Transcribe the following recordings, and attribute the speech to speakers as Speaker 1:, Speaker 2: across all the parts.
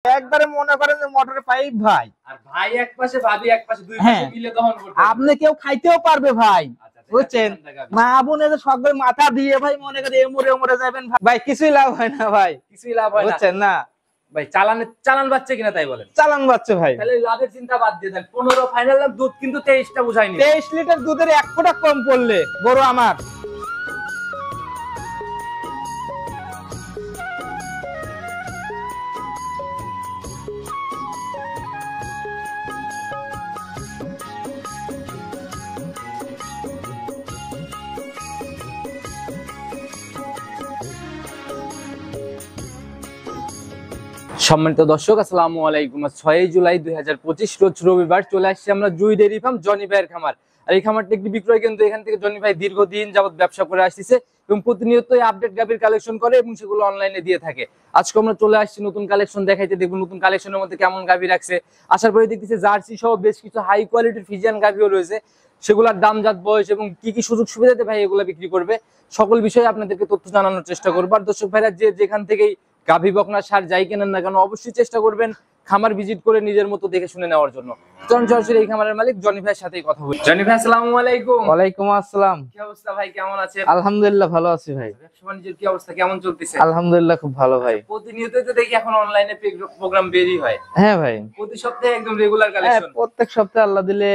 Speaker 1: একবারে মনে করেন যে মোটরের পাইপ ভাই,
Speaker 2: আর ভাই এক পাশে ভাবি এক পাশে, দুই পাশে মিলে দহন করতে
Speaker 1: আপনি কেউ খাইতেও পারবে ভাই, বুঝছেন? মা বোন এদের সকলে মাথা দিয়ে ভাই মনে করে এমরে এমরে যাবেন ভাই, কিছুই লাভ হয় না ভাই,
Speaker 2: কিছুই লাভ হয় না, বুঝছেন না ভাই। চালান বাচ্চা কিনা তাই বলেন,
Speaker 1: চালান বাচ্চা ভাই।
Speaker 2: তাহলে লাভের চিন্তা বাদ দিয়ে দেন। 15 ফাইনাল দাম, দুধ কিন্তু 23টা বুঝাইনি।
Speaker 1: 23 লিটার দুধের 1 ফোঁটা কম পড়লে গরু আমার।
Speaker 2: সম্মানিত দর্শক, আসসালামু আলাইকুম। 6 জুলাই 2025 রোজ রবিবার চলে আসছি আমরা জুই ডেইরি ফার্ম জনি ভাইয়ের খামার। আর এই খামারটি একটি বিক্রয় কেন্দ্র। এখান থেকে জনি ভাই দীর্ঘদিন যাবত ব্যবসা করে আসছে এবং প্রতিনিয়তই আপডেট গাভীর কালেকশন করে এবং সেগুলো অনলাইনে দিয়ে থাকে। আজকে আমরা চলে আসছি নতুন কালেকশন দেখাইতে, দেখব নতুন কালেকশনের মধ্যে কেমন গাভী রাখছে। আসার পরে দেখতেছি জার্সি সহ বেশ কিছু হাই কোয়ালিটির ফিজিয়ান গাভীও রয়েছে। সেগুলোর দাম, জাত, বয়স এবং কি কি সুযোগ সুবিধাতে ভাই এগুলো বিক্রি করবে, সকল বিষয়ে আপনাদেরকে তথ্য জানানোর চেষ্টা করবো। আর দর্শক ভাইরা যেখান থেকেই গাভী বকনা সার যাই কেনেন না কেন, অবশ্যই চেষ্টা করবেন খামার ভিজিট করে নিজের মতো দেখে শুনে নেওয়ার জন্য। চলুন সরাসরি এই খামারের মালিক জনি ভাইয়ের সাথেই কথা বলি। জনি ভাই, আসসালামু আলাইকুম।
Speaker 1: ওয়ালাইকুম আসসালাম।
Speaker 2: কি অবস্থা ভাই, কেমন আছেন?
Speaker 1: আলহামদুলিল্লাহ ভালো আছি ভাই।
Speaker 2: ব্যবসা বাণিজ্যের কি অবস্থা, কেমন চলতেছে?
Speaker 1: আলহামদুলিল্লাহ খুব ভালো ভাই।
Speaker 2: প্রতিনিয়তই তো দেখি এখন অনলাইনে প্রোগ্রাম বেরি হয়।
Speaker 1: হ্যাঁ ভাই,
Speaker 2: প্রতি সপ্তাহে একদম রেগুলার কালেকশন।
Speaker 1: প্রত্যেক সপ্তাহে আল্লাহ দিলে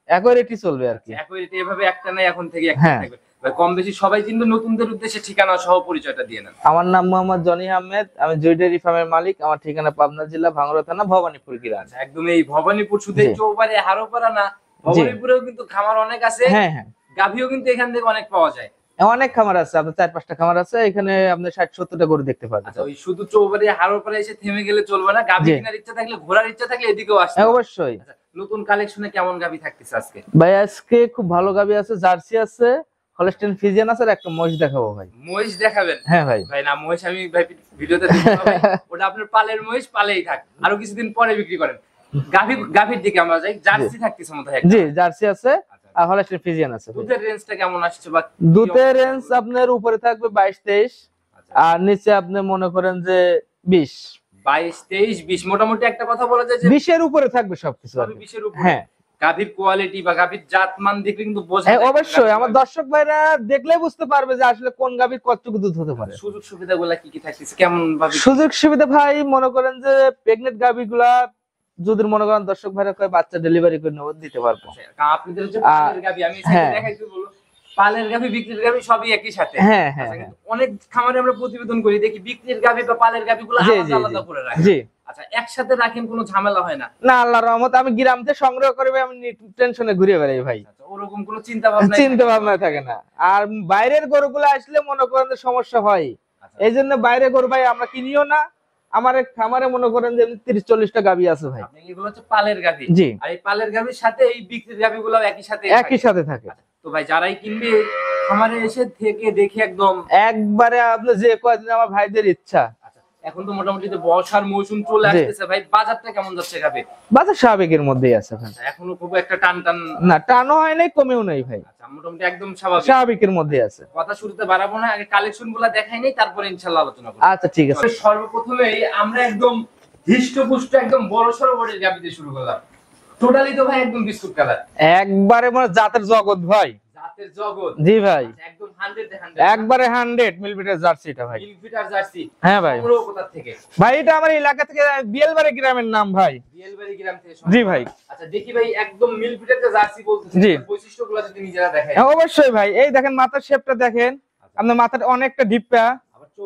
Speaker 1: একই চলবে আর কি।
Speaker 2: একই এভাবে একটা নাই, এখন থেকে একটা থাকবে। কম বেশি সবাই কিন্তু নতুনদের উদ্দেশ্যে ঠিকানা সহ পরিচয়টা দিয়ে নেন।
Speaker 1: আমার নাম মোহাম্মদ জনি আহমেদ, আমি জুই ডেইরি ফার্মের মালিক। আমার ঠিকানা পাবনা জেলা ভাঙ্গুড়া থানা ভবানীপুর গ্রাম।
Speaker 2: একদম এই ভবানীপুর, শুধু চৌবাড়ি হারোপাড়া না, ভবানীপুরেও কিন্তু খামার অনেক আছে।
Speaker 1: হ্যাঁ হ্যাঁ,
Speaker 2: গাভীও কিন্তু এখান থেকে অনেক পাওয়া যায়।
Speaker 1: অনেক খামার আছে, আপনার 4-5টা খামার আছে এখানে, আপনি 60-70টা গরু দেখতে পাবেন।
Speaker 2: আচ্ছা, ওই শুধু চৌবাড়ি হারোপাড়া এসে থেমে গেলে চলবে না, গাভী কেনার ইচ্ছা থাকলে, ঘোরার ইচ্ছা থাকলে এদিকেও আসতে হবে।
Speaker 1: অবশ্যই।
Speaker 2: নতুন কালেকশনে কেমন গাভী থাকতেছে আজকে?
Speaker 1: ভাই আজকে খুব ভালো গাভী আছে, জার্সি আছে, হলস্টেইন ফ্রিজিয়ান আছে, আর একটা মহিষ দেখাবো ভাই।
Speaker 2: মহিষ দেখাবেন?
Speaker 1: হ্যাঁ ভাই।
Speaker 2: ভাই না, মহিষ আমি ভাই ভিডিওতে দেখব না ভাই, ওটা আপনার পালের মহিষ, পালেই থাক, আরো কিছুদিন পরে বিক্রি করেন। গাভীর দিকে আমরা যাই। জার্সি থাকতেছে মতো একটা? জি,
Speaker 1: জার্সি আছে আর হলস্টেইন ফ্রিজিয়ান আছে।
Speaker 2: দুধের রেঞ্জটা কেমন আসছে? বা
Speaker 1: দুধের রেঞ্জ আপনার উপরে থাকবে 22-23, আর নিচে আপনি মনে করেন যে 20।
Speaker 2: 22-23-20 মোটামুটি একটা কথা বলা যায় যে
Speaker 1: 20 এর উপরে থাকবে সবকিছু।
Speaker 2: 20 এর উপরে।
Speaker 1: হ্যাঁ,
Speaker 2: গাভীর কোয়ালিটি বা গাভীর জাতমান দেখলে কিন্তু বোঝা যায়।
Speaker 1: অবশ্যই আমার দর্শক ভাইরা দেখলেই বুঝতে পারবে যে আসলে কোন গাভীর কতটুকু দুধ হতে পারে।
Speaker 2: সুযোগ সুবিধাগুলো কি কি থাকতেছে, কেমন ভাবে?
Speaker 1: সুযোগ সুবিধা ভাই মনে করেন যে প্রেগন্যান্ট গাভীগুলা যদি মনে করেন দর্শক ভাইরা কয় বাচ্চা ডেলিভারি করে নেব, দিতে পারবো।
Speaker 2: আপনাদের হচ্ছে পালের গাভী, আমি সেটা দেখাইতে বলবো, পালের গাভী বিক্রির গাভী সবই একই সাথে।
Speaker 1: হ্যাঁ হ্যাঁ,
Speaker 2: অনেক খামারে আমরা প্রতিবেদন করি, দেখি বিক্রির গাভী বা পালের গাভীগুলো আলাদা আলাদা করে রাখে। জি, আচ্ছা, একসাথে রাখেন, কোনো ঝামেলা হয় না?
Speaker 1: না, আল্লাহর রহমত আমি গ্রাম থেকে সংগ্রহ করে আমি টেনশনে ঘুরে বেড়াই ভাই।
Speaker 2: ওরকম কোনো চিন্তা ভাবনা
Speaker 1: থাকে না। আর বাইরের গরুগুলো আসলে মনে করেন যে সমস্যা হয়, এই জন্য বাইরে গরু ভাই আমরা কিনিও না। আমার খামারে মনে করেন যে 30-40টা গাভী আছে ভাই।
Speaker 2: এগুলো হচ্ছে পালের গাভী। জি, আর এই পালের গাভীর সাথে এই বিক্রির গাভীগুলো একই সাথে থাকে। তো ভাই যারাই কিনবে খামারে এসে থেকে দেখে
Speaker 1: একবারে আপনি যে কয়দিন, আমার ভাইদের ইচ্ছা।
Speaker 2: এখন তো মোটামুটি বর্ষার মৌসুম চলে আসতেছে ভাই, বাজারটা কেমন যাচ্ছে গাভী?
Speaker 1: বাজার স্বাভাবিকের মধ্যেই আছে ভাই,
Speaker 2: এখনো খুব একটা টান
Speaker 1: না, টানও হয় নাই, কমেও নাই ভাই।
Speaker 2: মোটামুটি একদম স্বাভাবিকের
Speaker 1: মধ্যে আছে।
Speaker 2: কথা শুরুতে বাড়াবো না, আগে কালেকশন গুলা দেখাই নেই, তারপরে ইনশাআল্লাহ আলোচনা করব।
Speaker 1: আচ্ছা ঠিক আছে।
Speaker 2: সর্বপ্রথমেই আমরা একদম হিষ্টপুষ্ট একদম বড়সড় বডির গাভী দিয়ে শুরু করলাম। টোটালি তো ভাই একদম বিস্কুট কালার,
Speaker 1: একবারে মানে জাতের জগৎ ভাই।
Speaker 2: জাতের জগৎ? জি ভাই, একদম 100
Speaker 1: একবারে 100 মিলিমিটার জার্সি এটা ভাই।
Speaker 2: Millimetre jersey?
Speaker 1: হ্যাঁ ভাই।
Speaker 2: পুরো কোথা থেকে
Speaker 1: ভাই? এটা আমার এলাকা থেকে, বিয়েলবাড়ি গ্রামের নাম ভাই।
Speaker 2: বিয়েলবাড়ি গ্রাম থেকে?
Speaker 1: জি ভাই।
Speaker 2: আচ্ছা দেখি ভাই, একদম মিলিমিটার জার্সি বলতেছেন, বৈশিষ্ট্যগুলো যদি নিজেরা দেখাই।
Speaker 1: অবশ্যই ভাই, এই দেখেন মাথার শেপটা দেখেন, আপনার মাথাটা অনেকটা ডিপা,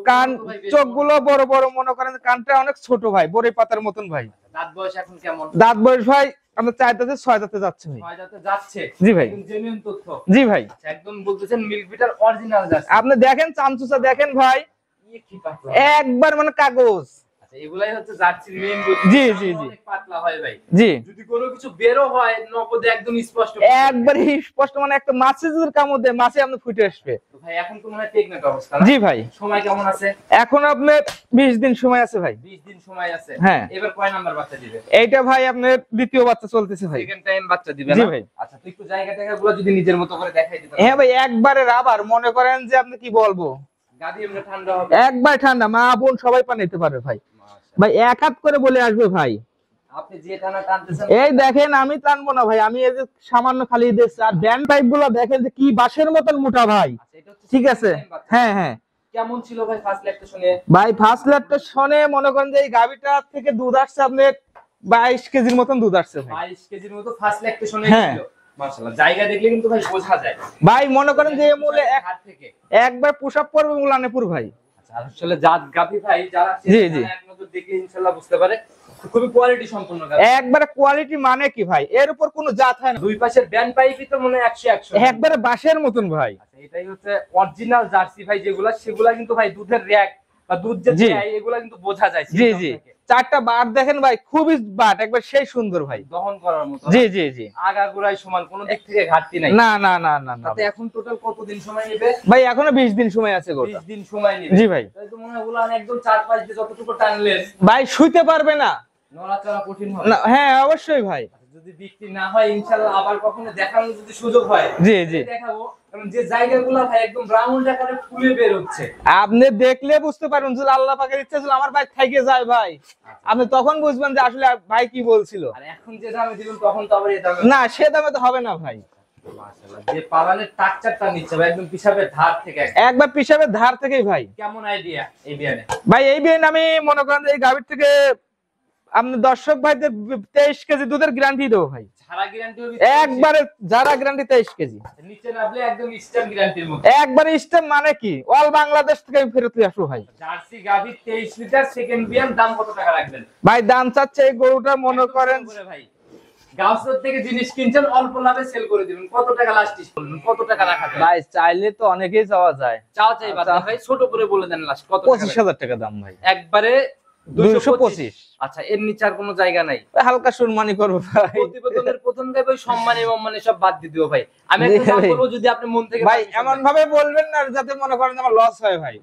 Speaker 1: কান চোখগুলো বড় বড়, মনে করেন কানটা অনেক ছোট ভাই, বড়ই পাতার মতন ভাই।
Speaker 2: দাঁত বয়স এখন কেমন?
Speaker 1: দাঁত বয়স ভাই আমরা 4 দাঁতে 6 দাঁতে যাচ্ছে ভাই।
Speaker 2: 6 দাঁতে যাচ্ছে?
Speaker 1: জি ভাই।
Speaker 2: জেনুইন তথ্য?
Speaker 1: জি ভাই।
Speaker 2: একদম বলতেছেন মিলিমিটার অরিজিনাল জার্সি?
Speaker 1: আপনি দেখেন চামচুসা দেখেন ভাই, একবার মানে কাগজ।
Speaker 2: এগুলাই হচ্ছে জার্সির মেইন বৈশিষ্ট্য।
Speaker 1: জি জি জি,
Speaker 2: অনেক পাতলা হয় ভাই।
Speaker 1: জি,
Speaker 2: যদি কোনো কিছু বেরো হয় নগদে একদম স্পষ্ট,
Speaker 1: একবারে স্পষ্ট, মানে একটা মাছে যদি কামড় দেয় মাছে আপনি ফুটে আসবে।
Speaker 2: তো ভাই এখন তো মনে হয় প্রেগন্যান্ট অবস্থা না?
Speaker 1: জি ভাই।
Speaker 2: সময় কেমন আছে?
Speaker 1: এখন আপনার 20 দিন সময় আছে ভাই।
Speaker 2: 20 দিন সময় আছে?
Speaker 1: হ্যাঁ।
Speaker 2: এবার কয় নাম্বার বাচ্চা দিবে?
Speaker 1: এইটা ভাই আপনার দ্বিতীয় বাচ্চা চলতেছে ভাই।
Speaker 2: সেকেন্ড টাইম বাচ্চা দিবে না?
Speaker 1: জি ভাই।
Speaker 2: আচ্ছা, তো একটু জায়গাগুলো যদি নিজের মতো করে দেখাই দিতেন।
Speaker 1: হ্যাঁ ভাই, একবারে রাবার, মনে করেন যে আপনি কি বলবো,
Speaker 2: গাদি এমনি ঠান্ডা হবে?
Speaker 1: একবার ঠান্ডা, মা বোন সবাই পানি নিতে পারবে ভাই। ভাই এক হাত করে বলে আসবে ভাই।
Speaker 2: আপনি যে টানা টানতেছেন
Speaker 1: এই দেখেন আমি টানবো না ভাই, আমি এই যে সামান্য খালি দিচ্ছি। আর ব্যান্ড পাইপ গুলো দেখেন যে কি বাঁশের মতন মোটা ভাই।
Speaker 2: আচ্ছা, এটা হচ্ছে
Speaker 1: ঠিক আছে, হ্যাঁ হ্যাঁ
Speaker 2: কেমন ছিল ভাই ফার্স্ট লেকটা শুনে?
Speaker 1: ভাই ফার্স্ট লেটটা শোনে মনে করেন যে এই গাভিটা থেকে দুধ আসছে আপনার 22 কেজির মতন দুধ আসছে ভাই।
Speaker 2: 22 কেজির মতো ফার্স্ট লেকটা শুনে
Speaker 1: হ্যাঁ।
Speaker 2: ছিল। মাশাআল্লাহ, জায়গা দেখলে কিন্তু ভাই বোঝা যায়।
Speaker 1: ভাই মনে করেন যে এই মূলে
Speaker 2: হাত থেকে
Speaker 1: একবার পুশ আপ করবে উলানেপুর ভাই।
Speaker 2: আচ্ছা, আসলে জাত গাভী ভাই যারা
Speaker 1: জি, জি।
Speaker 2: এক নজর দেখলে ইনশাআল্লাহ বুঝতে পারে খুবই কোয়ালিটি সম্পন্ন গাভী।
Speaker 1: একবারে কোয়ালিটি মানে কি ভাই, এর উপর কোনো জাত হয় না।
Speaker 2: দুই পাশের ব্যান্ড পাইপই তো মনে হয় 100
Speaker 1: একবারে বাঁশের মতন ভাই।
Speaker 2: আচ্ছা, এটাই হচ্ছে অরিজিনাল জার্সি ভাই, সেগুলা কিন্তু ভাই দুধের র‍্যাক বা দুধ যে
Speaker 1: জি।
Speaker 2: দেয় এগুলা কিন্তু বোঝা যায়।
Speaker 1: জি জি, চারটা বাট দেখেন ভাই, খুবই বাট একবার সেই সুন্দর ভাই।
Speaker 2: দহন করার মতো।
Speaker 1: জি জি জি,
Speaker 2: আগাগোড়াই সমান, কোনো দিক থেকে ঘাটতি নাই।
Speaker 1: না না না না না
Speaker 2: তাতে এখন টোটাল কতদিন সময় নেবে
Speaker 1: ভাই, এখনো 20 দিন সময় আছে গোটা।
Speaker 2: 20 দিন সময় নেবে।
Speaker 1: জি ভাই।
Speaker 2: তাই তো মনে হয় উলান একদম 4-5 দিয়ে যতটুকু টানলেন
Speaker 1: ভাই শুইতে পারবে না।
Speaker 2: নড়াচড়া কঠিন হবে
Speaker 1: না, হ্যাঁ অবশ্যই ভাই।
Speaker 2: যদি বিক্রি না হয় ইনশাআল্লাহ আবার কখনো দেখানোর যদি সুযোগ হয়
Speaker 1: জি জি,
Speaker 2: দেখাবো। কারণ যে জায়গাগুলো ভাই একদম রাউন্ড আকারে ফুলে বের হচ্ছে,
Speaker 1: আপনি দেখলে বুঝতে পারবেন যে আল্লাহ পাকের ইচ্ছা ছিল আমার ভাই থেকে যায় ভাই, আপনি তখন বুঝবেন যে আসলে ভাই কি বলছিল।
Speaker 2: আর এখন যে দামে দিবেন তখন তো আবার এই দামে
Speaker 1: না, সে দামে তো হবে না ভাই।
Speaker 2: মাশাআল্লাহ, যে পালানের টাকচারটা নিচ্ছে ভাই একদম পিছাবের ধার থেকে
Speaker 1: একবার পিসাবের ধার থেকেই ভাই।
Speaker 2: কেমন আইডিয়া এই বিয়ানে?
Speaker 1: ভাই এই বিয়ে আমি মনে করেন যে এই গাভীর থেকে আপনি দর্শক ভাইদের 23 কেজি দুধের গ্যারান্টি দেবো ভাই।
Speaker 2: সারা গ্যারান্টি হবে
Speaker 1: একবারে যারা গ্যারান্টি 23 কেজি।
Speaker 2: নিচে নামলে একদম স্ট্যাম্প গ্যারান্টির মতো।
Speaker 1: একবারে স্টেপ মানে কি, অল বাংলাদেশ থেকে আমি ফেরত নিয়ে আসবো ভাই।
Speaker 2: জার্সি গাভী 23 লিটার সেকেন্ড বিয়ান, দাম কত টাকা রাখবেন
Speaker 1: ভাই দাম চাচ্ছে এই গরুটা মনে করেন
Speaker 2: ভাই গাউসর থেকে জিনিস কিনছেন অল্প লাভে সেল করে দিবেন, কত টাকা লাস্ট বলবেন, কত টাকা রাখা যায়?
Speaker 1: ভাই চাইলে তো অনেকেই চাওয়া যায়।
Speaker 2: চাও চাই বাদ ভাই, ছোট করে বলে দেন লাস্ট কত টাকা?
Speaker 1: 25,000 টাকা দাম ভাই।
Speaker 2: একবারে
Speaker 1: 225।
Speaker 2: আচ্ছা, এর নিচে আর কোনো জায়গা নাই?
Speaker 1: হালকা সম্মানী করবো ভাই।
Speaker 2: প্রতিবেদনের প্রথম গায়ে সম্মানী সম্মানী সব বাদ দিয়ে দিও ভাই। আমি একটা দাম বলবো, যদি আপনি মন থেকে
Speaker 1: ভাই এমন ভাবে বলবেন না যাতে মনে করেন আমার লস হয় ভাই।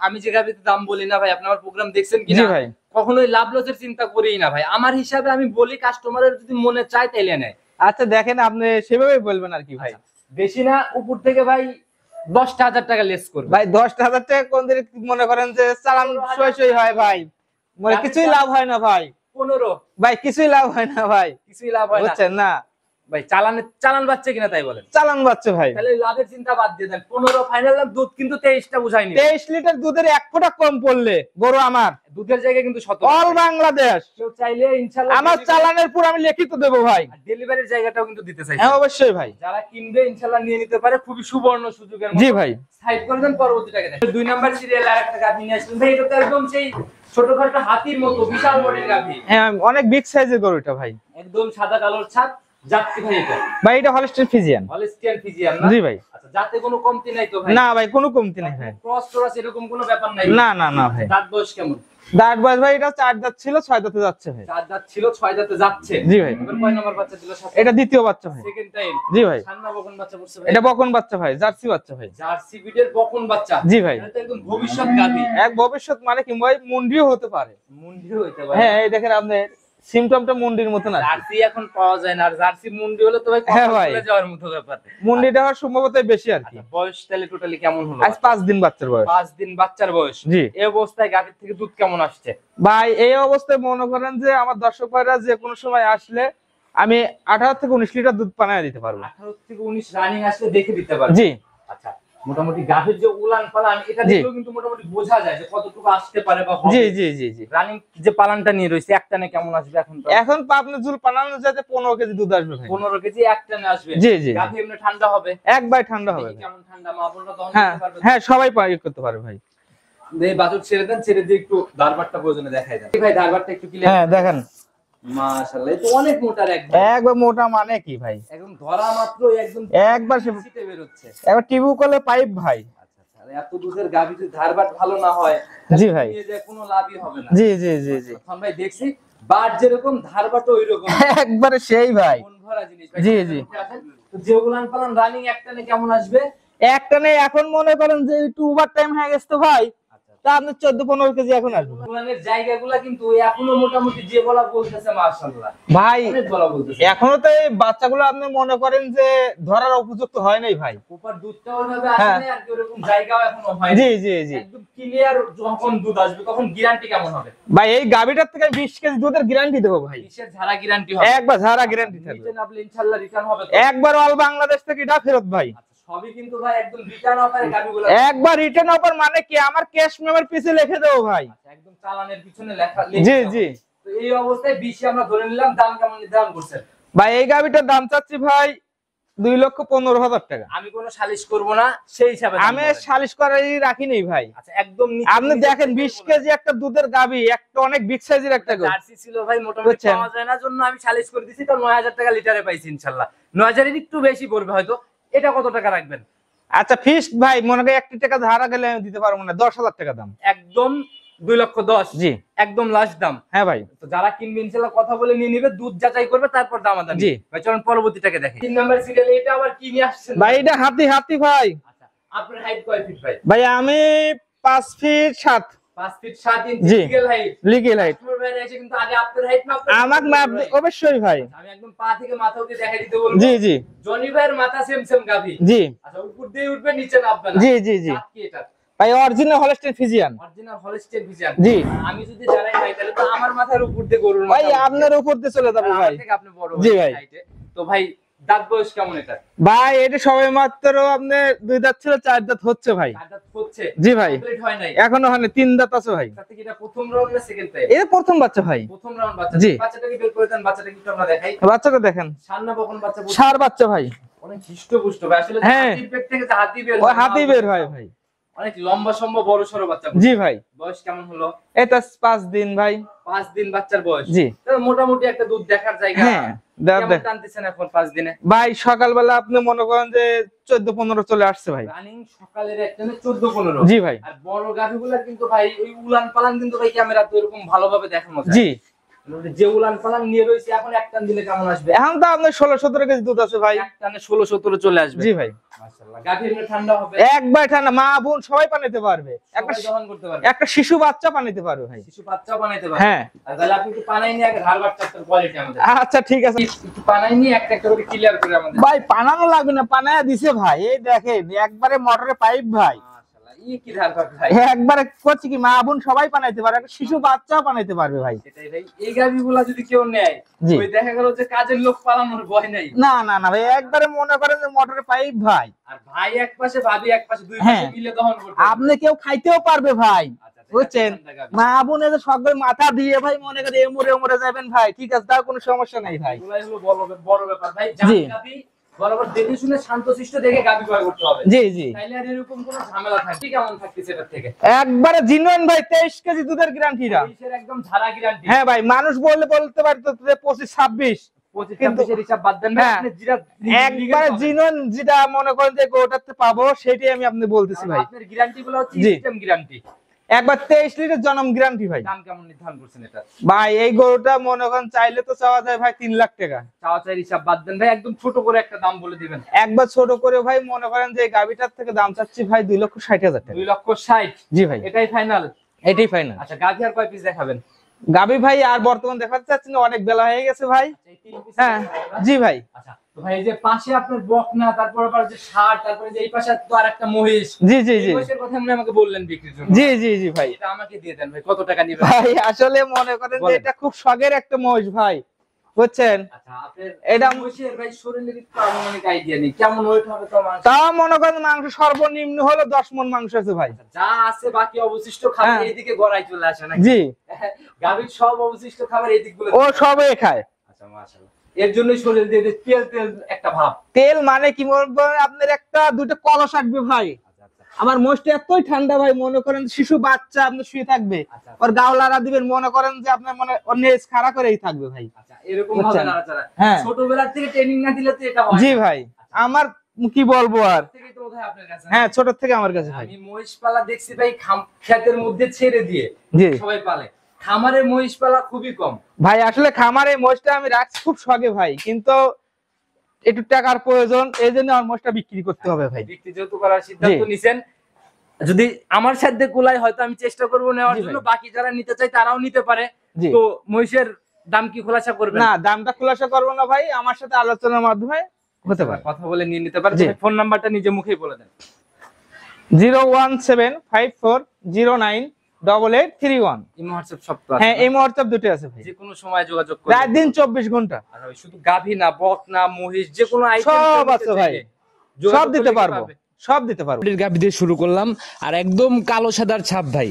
Speaker 2: আমি যে গাভিতে দাম বলি না ভাই, আপনি আমার প্রোগ্রাম দেখছেন কি
Speaker 1: জি
Speaker 2: না?
Speaker 1: ভাই।
Speaker 2: কখনোই লাভ লসের চিন্তা করিই না ভাই। আমার হিসাবে আমি বলি, কাস্টমারের যদি মনে চায় তাইলে নেয়।
Speaker 1: আচ্ছা দেখেন আপনি সেভাবেই বলবেন আর কি ভাই।
Speaker 2: বেশি না, উপর থেকে ভাই 10,000 টাকা লেস করবে
Speaker 1: ভাই 10,000 টাকা কোন দিন মনে করেন যে চালান সই হয় ভাই, মানে কিছুই লাভ হয় না ভাই।
Speaker 2: 15
Speaker 1: ভাই কিছুই লাভ হয় না ভাই,
Speaker 2: কিছুই লাভ হয় না
Speaker 1: বুঝছেন না
Speaker 2: ভাই। চালান বাচ্চা কিনা তাই বলেন,
Speaker 1: চালান বাচ্চা ভাই।
Speaker 2: তাহলে লাভের চিন্তা বাদ দিয়ে দেন। 15 ফাইনাল দাম, দুধ কিন্তু 23টা বুঝাইনি।
Speaker 1: 23 লিটার দুধের 1 ফোঁটা কম পড়লে গরু আমার
Speaker 2: দুধের জায়গায় কিন্তু 17।
Speaker 1: অল বাংলাদেশ
Speaker 2: কেউ চাইলে ইনশাআল্লাহ
Speaker 1: আমার চালানের পুরো আমি লিখিত দেবো ভাই।
Speaker 2: ডেলিভারির জায়গাটাও কিন্তু দিতে চাই।
Speaker 1: হ্যাঁ অবশ্যই ভাই।
Speaker 2: যারা কিনবে ইনশাআল্লাহ নিয়ে নিতে পারে, খুবই সুবর্ণ সুযোগের মতো।
Speaker 1: জি ভাই।
Speaker 2: সাইড করে দেন, পরবর্তীটাকে দেন। 2 নাম্বার সিরিয়ালে আরেকটা গাভী নিয়ে আসলেন ভাই, এটা তো একদম সেই ছোটখাটো হাতির মতো বিশাল বডির গাভী।
Speaker 1: হ্যাঁ অনেক বিগ সাইজের গরুটা ভাই।
Speaker 2: একদম সাদা কালোর ছাপ। জাত কি ভাই এটা?
Speaker 1: ভাই এটা হলস্টাইন ফ্রিজিয়ান।
Speaker 2: হলস্টিয়ান ফ্রিজিয়ান না?
Speaker 1: জি ভাই।
Speaker 2: আচ্ছা, জাতে কোনো কমতি নাই তো ভাই?
Speaker 1: না ভাই কোনো কমতি নেই ভাই।
Speaker 2: ক্রস টরাস এরকম কোনো ব্যাপার নাই?
Speaker 1: না না না ভাই।
Speaker 2: দাঁত বয়স কেমন?
Speaker 1: দাঁত বয়স ভাই এটা 4 দাঁত ছিল 6 দাঁতে যাচ্ছে ভাই।
Speaker 2: 4 দাঁত ছিল 6 দাঁতে যাচ্ছে।
Speaker 1: জি ভাই।
Speaker 2: এবার কয় নাম্বার বাচ্চা দিল সাথে?
Speaker 1: এটা দ্বিতীয় বাচ্চা ভাই।
Speaker 2: Second time.
Speaker 1: জি ভাই।
Speaker 2: সান্না বকন বাচ্চা পড়ছে ভাই?
Speaker 1: এটা বকন বাচ্চা ভাই, জার্সি বাচ্চা ভাই।
Speaker 2: জার্সি ব্রিডের বকন বাচ্চা।
Speaker 1: জি ভাই।
Speaker 2: এটা তো একদম ভবিষ্যৎ গাভী।
Speaker 1: এক ভবিষ্যৎ মানে কি ভাই, মুন্ডিও হতে পারে।
Speaker 2: মুন্ডিও হইতে পারে।
Speaker 1: হ্যাঁ এই দেখেন আপনি সিমটমটা মুন্ডির মতন আছে।
Speaker 2: জার্সি এখন পাওয়া যায় না, আর জার্সি মুন্ডি হলে তো ভাই
Speaker 1: হ্যাঁ
Speaker 2: কথা
Speaker 1: ভাই।
Speaker 2: বলে যাওয়ার মতো ব্যাপার।
Speaker 1: মুন্ডিটা হওয়ার সম্ভবত বেশি আর কি।
Speaker 2: বয়স তাহলে টোটালি কেমন হলো?
Speaker 1: আজ 5 দিন বাচ্চার বয়স।
Speaker 2: 5 দিন বাচ্চার বয়স।
Speaker 1: জি।
Speaker 2: এই অবস্থায় গাভীর থেকে দুধ কেমন আসছে?
Speaker 1: ভাই এই অবস্থায় মনে করেন যে আমার দর্শক ভাইরা যে কোনো সময় আসলে আমি 18 থেকে 19 লিটার দুধ পানায় দিতে পারবো।
Speaker 2: 18 থেকে 19 রানিং আসলে দেখে দিতে পারবে।
Speaker 1: জি।
Speaker 2: আচ্ছা, মোটামুটি গাভীর যে উলান পালান এটা দেখলেও কিন্তু মোটামুটি বোঝা যায় যে কতটুকু আসতে পারে বা হবে।
Speaker 1: জি জি জি জি।
Speaker 2: রানিং যে পালানটা নিয়ে রইছে একটানে কেমন আসবে এখন? তো
Speaker 1: এখন পাবনা জুল পানানো যাতে 15 কেজি দুধ আসবে ভাই।
Speaker 2: 15 কেজি একটানে আসবে।
Speaker 1: জি জি।
Speaker 2: গাভী এমনি ঠান্ডা হবে?
Speaker 1: একবার ঠান্ডা হবে
Speaker 2: দেখি
Speaker 1: ভাই।
Speaker 2: কেমন ঠান্ডা, মা বোনরা দহন
Speaker 1: হ্যাঁ
Speaker 2: করতে পারবে?
Speaker 1: হ্যাঁ সবাই করতে পারে ভাই।
Speaker 2: এই বাছুর ছেড়ে দেন, ছেড়ে দিয়ে একটু দারবারটা প্রয়োজনে দেখাই দেন ভাই। দারবারটা একটু ক্লিয়ার।
Speaker 1: হ্যাঁ দেখেন
Speaker 2: মাশাআল্লাহ, এই তো অনেক মোটার একদম।
Speaker 1: একবার মোটা মানে কি ভাই,
Speaker 2: একদম ধরা মাত্র একদম
Speaker 1: একবার
Speaker 2: সিটে বের হচ্ছে।
Speaker 1: একবার টিবু কলে পাইপ ভাই।
Speaker 2: আচ্ছা আচ্ছা, আর এত দুধের গাভী যদি ধারবাট ভালো না হয়
Speaker 1: জি ভাই।
Speaker 2: নিয়ে যায় কোনো লাভই হবে না।
Speaker 1: জি জি জি জি।
Speaker 2: এখন ভাই দেখছি বাট যেরকম ধারবাট ওইরকম
Speaker 1: একবারে সেই ভাই।
Speaker 2: মন ভরা জিনিস ভাই।
Speaker 1: জি, জি।
Speaker 2: তো যে উলান পালান রানিং একটানে কেমন আসবে?
Speaker 1: একটা নেই এখন মনে করেন যে একটু ওভার টাইম হয়ে গেছে তো ভাই,
Speaker 2: আচ্ছা
Speaker 1: তা আপনি 14-15 কেজি এখন আসবে
Speaker 2: উলানের জায়গাগুলা কিন্তু এখনো মোটামুটি যে বলা বলতেছে মাশাআল্লাহ
Speaker 1: ভাই।
Speaker 2: অনেক বলা বলতেছে।
Speaker 1: এখনো তো এই বাচ্চাগুলো আপনি মনে করেন যে ধরার উপযুক্ত হয় নাই ভাই।
Speaker 2: উপর দুধটাও ওইভাবে আসে নাই, আর কি ওরকম জায়গাও এখনো হয়
Speaker 1: জি
Speaker 2: নাই।
Speaker 1: জি জি।
Speaker 2: একদম ক্লিয়ার যখন দুধ আসবে তখন গ্যারান্টি কেমন হবে
Speaker 1: ভাই এই গাভীটার থেকে 20 কেজি দুধের গ্যারান্টি দেবো ভাই।
Speaker 2: কিসের ঝাড়া গ্যারান্টি হবে?
Speaker 1: একবার ঝাড়া গ্যারান্টি থাকবে।
Speaker 2: নিচে নামলে ইনশাআল্লাহ রিটার্ন হবে তো?
Speaker 1: একবার অল বাংলাদেশ থেকে এটা ফেরত ভাই।
Speaker 2: আচ্ছা, সবই কিন্তু ভাই একদম রিটার্ন অফারে গাবিগুলো।
Speaker 1: একবার রিটার্ন অফার মানে কি, আমার ক্যাশ মেমোর পিছে লিখে দেবো ভাই।
Speaker 2: আচ্ছা, একদম চালানের পিছনে লেখা
Speaker 1: জি জি।
Speaker 2: তো এই অবস্থায় 20 আমরা ধরে নিলাম, দাম কেমন নির্ধারণ করছেন?
Speaker 1: ভাই এই গাভীটার দাম চাচ্ছি ভাই 2,15,000 টাকা।
Speaker 2: আমি কোনো সালিশ করব না, সেই হিসাবে দাম
Speaker 1: আমি
Speaker 2: বলেন।
Speaker 1: সালিশ করাই রাখি নেই ভাই।
Speaker 2: আচ্ছা, একদম নিচে
Speaker 1: আপনি দেখেন 20 কেজি একটা দুধের গাভী, একটা অনেক বিগ সাইজের একটা গরু।
Speaker 2: জার্সি ছিল ভাই, মোটামুটি পাওয়া যায় না জন্য আমি সালিশ করে দিছি, তো 9000 টাকা লিটারে পাইছি ইনশাআল্লাহ। 9000 এর একটু বেশি পড়বে হয়তো। এটা কত টাকা রাখবেন?
Speaker 1: আচ্ছা ফিক্সড ভাই, মনে করি 1 টাকা ধারা গেলে আমি দিতে পারবো না, 10,000 টাকা দাম।
Speaker 2: একদম 2,10,000।
Speaker 1: জি
Speaker 2: একদম লাস্ট দাম।
Speaker 1: হ্যাঁ ভাই।
Speaker 2: তো যারা কিনবে ইনশাআল্লাহ কথা বলে নিয়ে নিবে, দুধ যাচাই করবে, তারপর দামাদামি।
Speaker 1: জি
Speaker 2: ভাই চলুন পরবর্তীটাকে দেখি। 3 নাম্বার সিরিয়ালে এটা আবার কি নিয়ে আসছেন
Speaker 1: ভাই, এটা হাতি হাতি ভাই।
Speaker 2: আচ্ছা, আপনার হাইট কয় ফিট ভাই?
Speaker 1: ভাই আমি 5 ফিট 7।
Speaker 2: 5 ফিট 7 ইঞ্চি
Speaker 1: জি।
Speaker 2: Legal height.
Speaker 1: Legal height.
Speaker 2: আপনার ভাই এসে কিন্তু আগে আপনার হাইট না
Speaker 1: আমার অবশ্যই ভাই।
Speaker 2: আমি একদম পা থেকে মাথা অবধি দেখাই দিতে বলবো।
Speaker 1: জি জি
Speaker 2: জনি ভাইয়ের মাথা সেম সেম গাভী।
Speaker 1: জি
Speaker 2: আচ্ছা, উপর দিয়ে উঠবে, নিচে নামবে না।
Speaker 1: জি জি জি।
Speaker 2: জাত কি এটা?
Speaker 1: ভাই original Holstein Friesian.
Speaker 2: Original Holstein Friesian.
Speaker 1: জি।
Speaker 2: আমি যদি জানাই ভাই, তাহলে তো আমার মাথার উপর দিয়ে গরুর
Speaker 1: ভাই
Speaker 2: মাথা।
Speaker 1: আপনার উপর দিয়ে চলে যাবে ভাই।
Speaker 2: আমার থেকে আপনি বড়
Speaker 1: জি ভাই।
Speaker 2: হাইটে। তো ভাই দাঁত বয়স কেমন এটা?
Speaker 1: ভাই এটা সবে মাত্র আপনি 2 দাঁত ছিল, 4 দাঁত হচ্ছে ভাই।
Speaker 2: চার দাঁত হচ্ছে?
Speaker 1: জি ভাই।
Speaker 2: কমপ্লিট হয় নাই?
Speaker 1: এখনো হয় না, 3 দাঁত আছে ভাই।
Speaker 2: তাতে কি এটা প্রথম রাউন্ড না সেকেন্ড টাইম?
Speaker 1: এটা প্রথম বাচ্চা ভাই।
Speaker 2: প্রথম রাউন্ড বাচ্চা।
Speaker 1: জি।
Speaker 2: বাচ্চাটাকে বের করে দেন, বাচ্চাটাকে একটু আমরা দেখাই।
Speaker 1: বাচ্চাটা দেখেন,
Speaker 2: সান্না বকন বাচ্চা বলতে
Speaker 1: সার বাচ্চা ভাই।
Speaker 2: অনেক হিষ্টপুষ্ট ভাই। আসলে
Speaker 1: হ্যাঁ।
Speaker 2: হাতির পেট থেকে যে হাতি বের
Speaker 1: ও
Speaker 2: হয়,
Speaker 1: হাতি বের হয় ভাই।
Speaker 2: অনেক লম্বা সম্ভব বড় সরো বাচ্চা।
Speaker 1: জি ভাই।
Speaker 2: বয়স কেমন হলো?
Speaker 1: এটা 5 দিন ভাই।
Speaker 2: 5 দিন বাচ্চার বয়স।
Speaker 1: জি।
Speaker 2: তো মোটামুটি একটা দুধ দেখার জায়গা।
Speaker 1: হ্যাঁ
Speaker 2: কেমন টানতেছেন এখন 5 দিনে?
Speaker 1: ভাই সকালবেলা আপনি মনে করেন যে 14-15 চলে আসছে ভাই।
Speaker 2: রানিং সকালের একটা 14-15।
Speaker 1: জি ভাই।
Speaker 2: আর বড় গাভিগুলা কিন্তু ভাই ওই উলান পালান কিন্তু ভাই ক্যামেরাতে এরকম ভালোভাবে দেখানো যায়।
Speaker 1: জি।
Speaker 2: যে উলান পালান নিয়ে রয়েছে, এখন এক টান দিলে কেমন আসবে?
Speaker 1: এখন তো আপনার 16-17 কেজি দুধ আছে ভাই।
Speaker 2: এক টানে 16-17 চলে আসবে।
Speaker 1: জি ভাই।
Speaker 2: মাশাআল্লাহ। গাভীর এমনি ঠান্ডা হবে?
Speaker 1: একবার ঠান্ডা, মা বোন সবাই পানিতে পারবে।
Speaker 2: একটা দহন করতে পারবে।
Speaker 1: একটা শিশু বাচ্চা পানিতে পারবে ভাই।
Speaker 2: শিশু বাচ্চা বানাইতে পারবে।
Speaker 1: হ্যাঁ।
Speaker 2: আর তাহলে আপনি একটু পানাই নিয়ে আগে ধারবার চাপটার কোয়ালিটি আমাদের।
Speaker 1: আচ্ছা ঠিক আছে।
Speaker 2: একটু পানাই নিয়ে একটা একটা করে ক্লিয়ার করে আমাদের।
Speaker 1: ভাই পানানো লাগবে না, পানায়া দিছে ভাই। এই দেখেন একবারে মোটরের পাইপ ভাই।
Speaker 2: মাশাআল্লাহ, কি ধারবার ভাই।
Speaker 1: একবারে করছি কি, মা বোন সবাই পানাইতে পারবে, একটা শিশু বাচ্চাও পানাইতে পারবে ভাই।
Speaker 2: সেটাই ভাই। এই গাভিগুলা যদি কেউ নেয়,
Speaker 1: জি।
Speaker 2: ওই দেখা গেল যে কাজের লোক পালানোর ভয় নাই।
Speaker 1: না না না ভাই, একবারে মনে করেন যে মোটরের পাইপ ভাই।
Speaker 2: আর ভাই এক পাশে, ভাবি এক পাশে, দুই
Speaker 1: হ্যাঁ।
Speaker 2: পাশে মিলে দহন করতে পারবে।
Speaker 1: আপনি কেউ খাইতেও পারবে ভাই।
Speaker 2: আচ্ছা, আচ্ছা,
Speaker 1: বুঝছেন,
Speaker 2: ঠান্ডা গাভী।
Speaker 1: মা বোন এদের সকলে মাথা দিয়ে ভাই মনে করে এমরে এমরে যাবেন ভাই, ঠিক আছে, তার কোনো সমস্যা নেই ভাই।
Speaker 2: এগুলাই হলো বড় ব্যাপার ভাই।
Speaker 1: জি।
Speaker 2: জাত গাভী বরাবর দেখে শুনে শান্তশিষ্ট দেখে গাভী ক্রয় করতে হবে।
Speaker 1: জি জি।
Speaker 2: তাইলে আর এরকম কোনো ঝামেলা থাকবে কেমন থাকতেছে এটার থেকে?
Speaker 1: একবারে জিনুইন ভাই, 23 কেজি দুধের গ্যারান্টিটা।
Speaker 2: পুলিশের একদম ঝাড়া গ্যারান্টি।
Speaker 1: হ্যাঁ ভাই, মানুষ বলতে পারতো যে 25-26,
Speaker 2: 25-26 হিসাব বাদ দেন ভাই।
Speaker 1: হ্যাঁ।
Speaker 2: আপনি যেটা
Speaker 1: একবারে জিনুইন যেটা মনে করেন যে গোটাতে পাবো, সেটাই আমি আপনি বলতেছি ভাই।
Speaker 2: আপনার গ্যারান্টি গুলো হচ্ছে
Speaker 1: জি।
Speaker 2: System guarantee.
Speaker 1: একবার 23 লিটার জন্ম গ্যারান্টি ভাই।
Speaker 2: দাম কেমন নির্ধারণ করছেন এটা?
Speaker 1: ভাই এই গরুটা মনে করেন চাইলে তো চাওয়া যায় ভাই 3 লাখ টাকা।
Speaker 2: চাওয়া চাই হিসাব বাদ দেন ভাই, একদম ছোট করে একটা দাম বলে দিবেন।
Speaker 1: একবার ছোট করে ভাই মনে করেন যে এই গাভিটার থেকে দাম চাচ্ছি ভাই 2,60,000 টাকা।
Speaker 2: 2,60,000।
Speaker 1: জি ভাই,
Speaker 2: এটাই ফাইনাল?
Speaker 1: এটাই ফাইনাল।
Speaker 2: আচ্ছা, গাভী আর কয় পিস দেখাবেন?
Speaker 1: গাভি ভাই আর বর্তমান দেখাতে চাচ্ছি না, অনেক বেলা হয়ে গেছে ভাই।
Speaker 2: আচ্ছা, এই 3 পিস
Speaker 1: হ্যাঁ জি ভাই।
Speaker 2: আচ্ছা, তো ভাই এই যে পাশে আপনার বকনা, তারপর আবার যে ষাঁড়, তারপরে যে এই পাশে তো আরেকটা মহিষ।
Speaker 1: জি জি জি
Speaker 2: এই মহিষের কথা আপনি আমাকে বললেন বিক্রির জন্য।
Speaker 1: জি জি জি ভাই।
Speaker 2: এটা আমাকে দিয়ে দেন ভাই, কত টাকা নিবেন?
Speaker 1: ভাই আসলে মনে করেন যে
Speaker 2: বলেন।
Speaker 1: এটা খুব শখের একটা মহিষ ভাই, বুঝছেন।
Speaker 2: আচ্ছা, আপনার
Speaker 1: এটা
Speaker 2: মহিষের ভাই শরীরের একটু আনুমানিক আইডিয়া নেই, কেমন ওয়েট হবে তো মাংস?
Speaker 1: তা মনে করেন মাংস সর্বনিম্ন হলো 10 মণ মাংস আছে ভাই।
Speaker 2: যা আছে বাকি অবশিষ্ট খাবার
Speaker 1: হ্যাঁ।
Speaker 2: এইদিকে গড়াই চলে আসে নাকি?
Speaker 1: জি।
Speaker 2: গাভীর সব অবশিষ্ট খাবার এই দিকগুলো।
Speaker 1: ও সবে খায়।
Speaker 2: আচ্ছা, মাশাআল্লাহ। এর জন্যই শরীর দিয়ে তেল তেল একটা ভাব।
Speaker 1: তেল মানে কি বলবো, আপনার একটা দুটো কলস আসবে ভাই।
Speaker 2: আচ্ছা, আচ্ছা,
Speaker 1: আমার মোষটা এতই ঠান্ডা ভাই, মনে করেন শিশু বাচ্চা আপনি শুয়ে থাকবে,
Speaker 2: আচ্ছা,
Speaker 1: ওর গাওলারা দিবেন, মনে করেন যে আপনার মনে ওর নেজ খাড়া করেই থাকবে ভাই।
Speaker 2: আচ্ছা, এরকম
Speaker 1: বুঝছেন?
Speaker 2: ভাবে নাড়াচাড়া।
Speaker 1: হ্যাঁ।
Speaker 2: ছোটবেলা থেকে ট্রেনিং না দিলে তো এটা হয়
Speaker 1: জি
Speaker 2: না।
Speaker 1: ভাই, আমার কি বলবো আর।
Speaker 2: থেকেই তো বোধহয় আপনার কাছে।
Speaker 1: হ্যাঁ ছোট থেকে আমার কাছে ভাই।
Speaker 2: আমি মহিষ পালা দেখছি ভাই ক্ষেতের মধ্যে ছেড়ে দিয়ে
Speaker 1: জি
Speaker 2: সবাই পালে। খামারে মহিষ পালা খুবই কম
Speaker 1: ভাই, আসলে খামারে মোষটা আমি রাখছি খুব শখে ভাই, কিন্তু একটু টাকার প্রয়োজন, এই জন্য আমার মোষটা বিক্রি করতে হবে ভাই।
Speaker 2: বিক্রি যেহেতু করার সিদ্ধান্ত
Speaker 1: জি।
Speaker 2: নিছেন, যদি আমার সাথে কুলাই হয়তো আমি চেষ্টা করবো নেওয়ার
Speaker 1: জি
Speaker 2: জন্য,
Speaker 1: ভাই।
Speaker 2: বাকি যারা নিতে চাই তারাও নিতে পারে।
Speaker 1: জি।
Speaker 2: তো মহিষের দাম কি খোলাসা করবেন?
Speaker 1: না, দামটা খোলাসা করবো না ভাই, আমার সাথে আলোচনার মাধ্যমে হতে পারে।
Speaker 2: কথা বলে নিয়ে নিতে পারে।
Speaker 1: জি।
Speaker 2: ফোন নাম্বারটা নিজে মুখেই বলে দেন।
Speaker 1: 01754098831।
Speaker 2: ইমো হোয়াটসঅ্যাপ সব তো আছে
Speaker 1: হ্যাঁ,
Speaker 2: না?
Speaker 1: এই মুহূর্তে দুটো আছে ভাই,
Speaker 2: যে কোনো সময় যোগাযোগ করুন।
Speaker 1: রাত দিন 24 ঘন্টা
Speaker 2: আচ্ছা ভাই, শুধু গাভী না, বক না, মহিষ, যে কোনো আইটেম
Speaker 1: সব আছে ভাই, সব দিতে পারবো, সব দিতে পারবো।
Speaker 2: গাভী দিয়ে শুরু করলাম, আর একদম কালো সাদার ছাপ ভাই।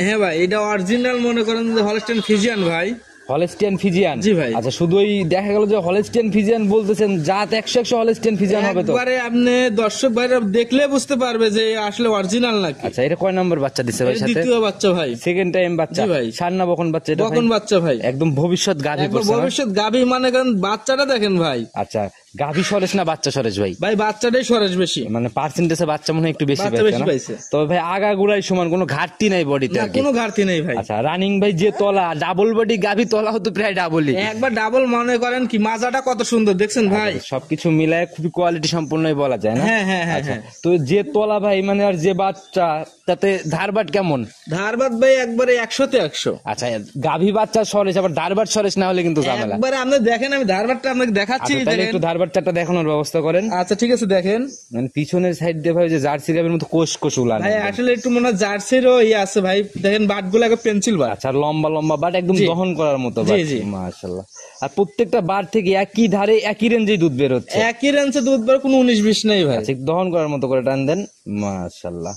Speaker 1: হ্যাঁ ভাই, এটা অরিজিনাল মনে করেন যে হলস্টাইন ফ্রিজিয়ান ভাই।
Speaker 2: Holstein Friesian?
Speaker 1: জি ভাই।
Speaker 2: আচ্ছা, শুধু ওই দেখা গেল যে হলস্টিয়ান ফিজিয়ান বলতেছেন, জাত 100 হলস্টিয়ান ফিজিয়ান হবে তো?
Speaker 1: একবারে আপনি দর্শক ভাইরা দেখলে বুঝতে পারবে যে আসলে অরিজিনাল নাকি।
Speaker 2: আচ্ছা, এটা কয় নম্বর বাচ্চা দিছে ভাই
Speaker 1: এটা
Speaker 2: সাথে?
Speaker 1: দ্বিতীয় বাচ্চা ভাই,
Speaker 2: সেকেন্ড টাইম বাচ্চা?
Speaker 1: জি ভাই।
Speaker 2: সার না বকন বাচ্চা এটা?
Speaker 1: বকন বাচ্চা ভাই,
Speaker 2: একদম ভবিষ্যৎ গাভী
Speaker 1: একবার
Speaker 2: করছে না?
Speaker 1: ভবিষ্যৎ গাভী মানে করেন, বাচ্চাটা দেখেন ভাই।
Speaker 2: আচ্ছা, গাভী সরেস না বাচ্চা সরেস ভাই?
Speaker 1: ভাই বাচ্চাটাই সরেস বেশি,
Speaker 2: মানে পার্সেন্টেজে বাচ্চা মনে হয় একটু বেশি
Speaker 1: বাচ্চা
Speaker 2: পাইছে
Speaker 1: বেশি
Speaker 2: না?
Speaker 1: পাইছে।
Speaker 2: তবে ভাই আগা গুড়াই সমান, কোনো ঘাটতি নাই বডিতে
Speaker 1: না
Speaker 2: আর কি।
Speaker 1: কোনো ঘাটতি নেই ভাই।
Speaker 2: আচ্ছা, রানিং ভাই যে তলা, ডাবল বডি গাভী, তলা হতো প্রায় ডাবলই।
Speaker 1: একবার ডাবল মনে করেন কি, মাজাটা কত সুন্দর দেখছেন ভাই।
Speaker 2: সবকিছু মিলায় খুবই কোয়ালিটি সম্পূর্ণই বলা যায় না?
Speaker 1: হ্যাঁ হ্যাঁ হ্যাঁ
Speaker 2: আচ্ছা,
Speaker 1: হ্যাঁ।
Speaker 2: তো যে তলা ভাই মানে, আর যে বাচ্চা, তাতে ধারবাট কেমন?
Speaker 1: ধারবাদ ভাই একবারে 100তে 100।
Speaker 2: আচ্ছা, গাভী বাচ্চা সরেস, আবার ধারবাট সরেস না হলে কিন্তু ঝামেলা।
Speaker 1: একবারে আপনি দেখেন, আমি ধারবাদটা আপনাকে দেখাচ্ছি,
Speaker 2: আচ্ছা, তাহলে
Speaker 1: দেখেন।
Speaker 2: একটু ধারবাট চারটা দেখানোর ব্যবস্থা করেন।
Speaker 1: আচ্ছা ঠিক আছে, দেখেন
Speaker 2: মানে পিছনের সাইড দিয়ে ভাই যে জার্সি গাভীর মতো কোষ কোষ উলান।
Speaker 1: ভাই, আসলে একটু মনে হয় জার্সিরও ইয়ে আছে ভাই, দেখেন বাটগুলো একটা পেন্সিল বাট।
Speaker 2: আচ্ছা, লম্বা লম্বা বাট, একদম
Speaker 1: জি।
Speaker 2: দহন করার মতো
Speaker 1: জি,
Speaker 2: বাট।
Speaker 1: জি।
Speaker 2: মাশাআল্লাহ। আর প্রত্যেকটা বার থেকে একই ধারে একই রেঞ্জে দুধ বের হচ্ছে।
Speaker 1: একই রেঞ্জে দুধ বের, কোনো 19-20 নেই ভাই।
Speaker 2: আচ্ছা, দহন করার মতো করে টান দেন। মাশাআল্লাহ,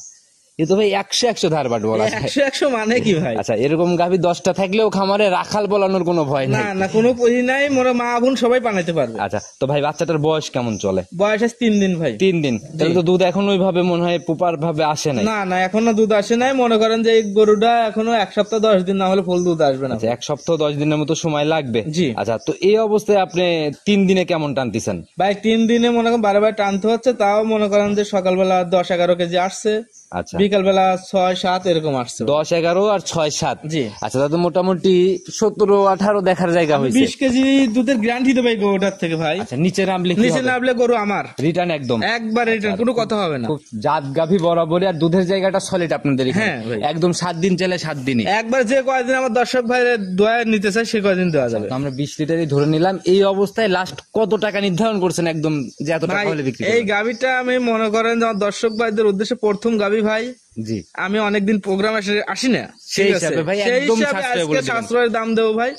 Speaker 2: এ তো ভাই 100 ধারবাট বলা যায়।
Speaker 1: 100 মানে কি ভাই?
Speaker 2: আচ্ছা, এরকম গাভী 10টা থাকলেও খামারে রাখাল বলানোর কোনো ভয়
Speaker 1: না
Speaker 2: নেই।
Speaker 1: না, কোনো পই নাই, মোরা মা বোন সবাই বানাইতে পারবে।
Speaker 2: আচ্ছা, তো ভাই বাচ্চাটার বয়স কেমন চলে?
Speaker 1: বয়স আছে 3 দিন ভাই।
Speaker 2: 3 দিন? তাহলে তো দুধ এখন ওইভাবে মনে হয় প্রপার ভাবে আসে নাই।
Speaker 1: না না, এখনো দুধ আসে নাই, মনে করেন যে এই গরুটা এখনো 1 সপ্তাহ 10 দিন না হলে ফুল দুধ আসবে না।
Speaker 2: আচ্ছা, 1 সপ্তাহ 10 দিনের মতো সময় লাগবে।
Speaker 1: জি।
Speaker 2: আচ্ছা, তো এই অবস্থায় আপনি 3 দিনে কেমন টানতেছেন?
Speaker 1: ভাই 3 দিনে মনে করেন বারবার টানতে হচ্ছে, তাও মনে করেন যে সকালবেলা 10-11 কেজি আসছে,
Speaker 2: আচ্ছা,
Speaker 1: বিকালবেলা 6-7 এরকম আসছে।
Speaker 2: 10, 11 আর 6, 7।
Speaker 1: জি।
Speaker 2: আচ্ছা, তাতে মোটামুটি 17, 18 দেখার জায়গা হয়েছে।
Speaker 1: 20 কেজি দুধের গ্যারান্টি দেবে গরুটার থেকে ভাই।
Speaker 2: আচ্ছা, নিচে নামলে কি
Speaker 1: নিচে
Speaker 2: হবে?
Speaker 1: নামলে গরু আমার
Speaker 2: রিটার্ন একদম?
Speaker 1: একবার রিটার্ন, কোনো কথা হবে না।
Speaker 2: খুব জাত গাভী বরাবরই, আর দুধের জায়গাটা সলিড আপনাদের এখানে?
Speaker 1: হ্যাঁ ভাই।
Speaker 2: একদম 7 দিন চলে 7 দিনই।
Speaker 1: একবার যে কয়দিন আমার দর্শক ভাই দোয়া নিতে চায়, সে কয়দিন দেওয়া যাবে।
Speaker 2: তো আমরা 20 লিটারই ধরে নিলাম। এই অবস্থায় লাস্ট কত টাকা নির্ধারণ করছেন একদম, যে এত টাকা
Speaker 1: ভাই
Speaker 2: হলে বিক্রি
Speaker 1: এই
Speaker 2: করবেন?
Speaker 1: গাবিটা আমি মনে করেন যে আমার দর্শক ভাইদের উদ্দেশ্যে প্রথম গাবি ভাই।
Speaker 2: জি।
Speaker 1: আমি অনেকদিন প্রোগ্রাম আসি না,
Speaker 2: সেই
Speaker 1: ঠিক আছে?
Speaker 2: হিসাবে ভাই
Speaker 1: সেই
Speaker 2: একদম
Speaker 1: হিসাবে
Speaker 2: সাশ্রয়
Speaker 1: আজকে
Speaker 2: বলে দিবেন।
Speaker 1: সাশ্রয়ের দাম দেবো ভাই,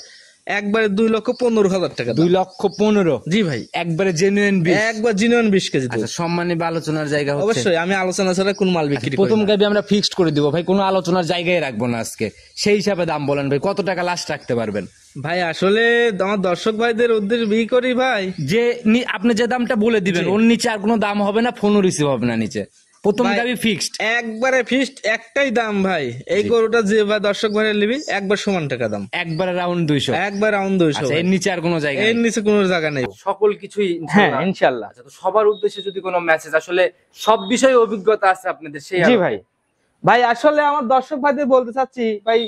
Speaker 1: একবারে 2,15,000 টাকা দাম।
Speaker 2: 2,15,000?
Speaker 1: জি ভাই,
Speaker 2: একবারে জেনুইন বিষ?
Speaker 1: একবার জিনিয়ন 20 কেজি দুধ।
Speaker 2: আচ্ছা, সম্মানী বা আলোচনার জায়গা হচ্ছে?
Speaker 1: অবশ্যই, আমি আলোচনা ছাড়া কোন মাল বিক্রি করি
Speaker 2: প্রথম
Speaker 1: না।
Speaker 2: গাবি আমরা ফিক্সড করে দিব ভাই, কোনো আলোচনার জায়গায় রাখবো না আজকে। সেই হিসাবে দাম বলেন ভাই, কত টাকা লাস্ট রাখতে পারবেন?
Speaker 1: ভাই আসলে আমার দর্শক ভাইদের উদ্দেশ্যে বিক্রি করি ভাই।
Speaker 2: যে আপনি যে দামটা বলে দিবেন,
Speaker 1: জি।
Speaker 2: ওর নিচে আর কোনো দাম হবে না, ফোনও রিসিভ হবে না নিচে। প্রথম
Speaker 1: ভাই,
Speaker 2: গাবি ফিক্সড?
Speaker 1: একবারে ফিক্সড একটাই দাম ভাই। এই গরুটা যে ভাই দর্শক ভাইয়ের নিবি, একবার সমান টাকা দাম,
Speaker 2: একবারে রাউন্ড 200?
Speaker 1: একবার রাউন্ড 200।
Speaker 2: আচ্ছা, এর নিচে আর কোনো জায়গা
Speaker 1: এর
Speaker 2: নেই?
Speaker 1: নিচে কোনো জায়গা নেই।
Speaker 2: সকল কিছুই
Speaker 1: হ্যাঁ ইনশাআল্লাহ।
Speaker 2: আচ্ছা, তো সবার উদ্দেশ্যে যদি কোনো মেসেজ, আসলে সব বিষয়ে অভিজ্ঞতা আছে আপনাদের, সেই
Speaker 1: জি
Speaker 2: আলোকে।
Speaker 1: ভাই, ভাই আসলে আমার দর্শক ভাইদের বলতে চাচ্ছি ভাই,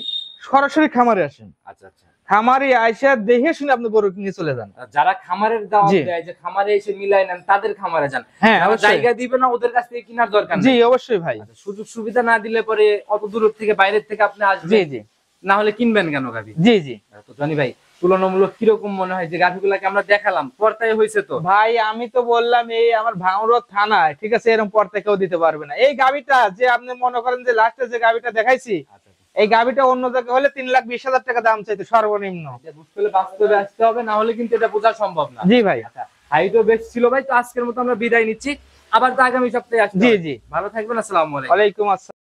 Speaker 1: সরাসরি খামারে আসেন।
Speaker 2: আচ্ছা আচ্ছা,
Speaker 1: খামারে আইসা দেখে শুনে আপনি গরু নিয়ে চলে যান।
Speaker 2: যারা খামারের দাওয়াত
Speaker 1: জি।
Speaker 2: দেয়, যে খামারে এসে মিলাই নেন, তাদের খামারে যান।
Speaker 1: হ্যাঁ
Speaker 2: যারা
Speaker 1: অবশ্যই।
Speaker 2: জায়গা দিবে না, ওদের কাছ থেকে কেনার দরকার
Speaker 1: জি
Speaker 2: নেই।
Speaker 1: অবশ্যই ভাই।
Speaker 2: আচ্ছা, সুযোগ সুবিধা না দিলে পরে অত দূর থেকে, বাইরের থেকে আপনি
Speaker 1: জি
Speaker 2: আসবেন,
Speaker 1: জি
Speaker 2: না হলে কিনবেন কেন গাভী?
Speaker 1: জি জি।
Speaker 2: তো জনি ভাই, তুলনামূলক কিরকম মনে হয় যে গাভীগুলাকে আমরা দেখালাম, পর্তায় হয়েছে তো?
Speaker 1: ভাই আমি তো বললাম, এই আমার ভাঙড় থানায়, ঠিক আছে, এরকম পর কেউ দিতে পারবে না। এই গাবিটা যে আপনি মনে করেন যে লাস্টে যে গাবিটা দেখাইছি,
Speaker 2: আচ্ছা,
Speaker 1: এই গাবিটা অন্য জায়গায় হলে 3,20,000 টাকা দাম চাইতো সর্বনিম্ন।
Speaker 2: এটা বুঝতে হলে বাস্তবে আসতে হবে, না হলে কিন্তু এটা বোঝা সম্ভব না।
Speaker 1: জি ভাই।
Speaker 2: আচ্ছা, হাইটও বেশ ছিল ভাই। তো আজকের মতো আমরা বিদায় নিচ্ছি, আবার তো আগামী সপ্তাহে আসছি।
Speaker 1: জি জি,
Speaker 2: ভালো থাকবেন, আসসালামু আলাইকুম।
Speaker 1: ওয়ালাইকুম আসসালাম।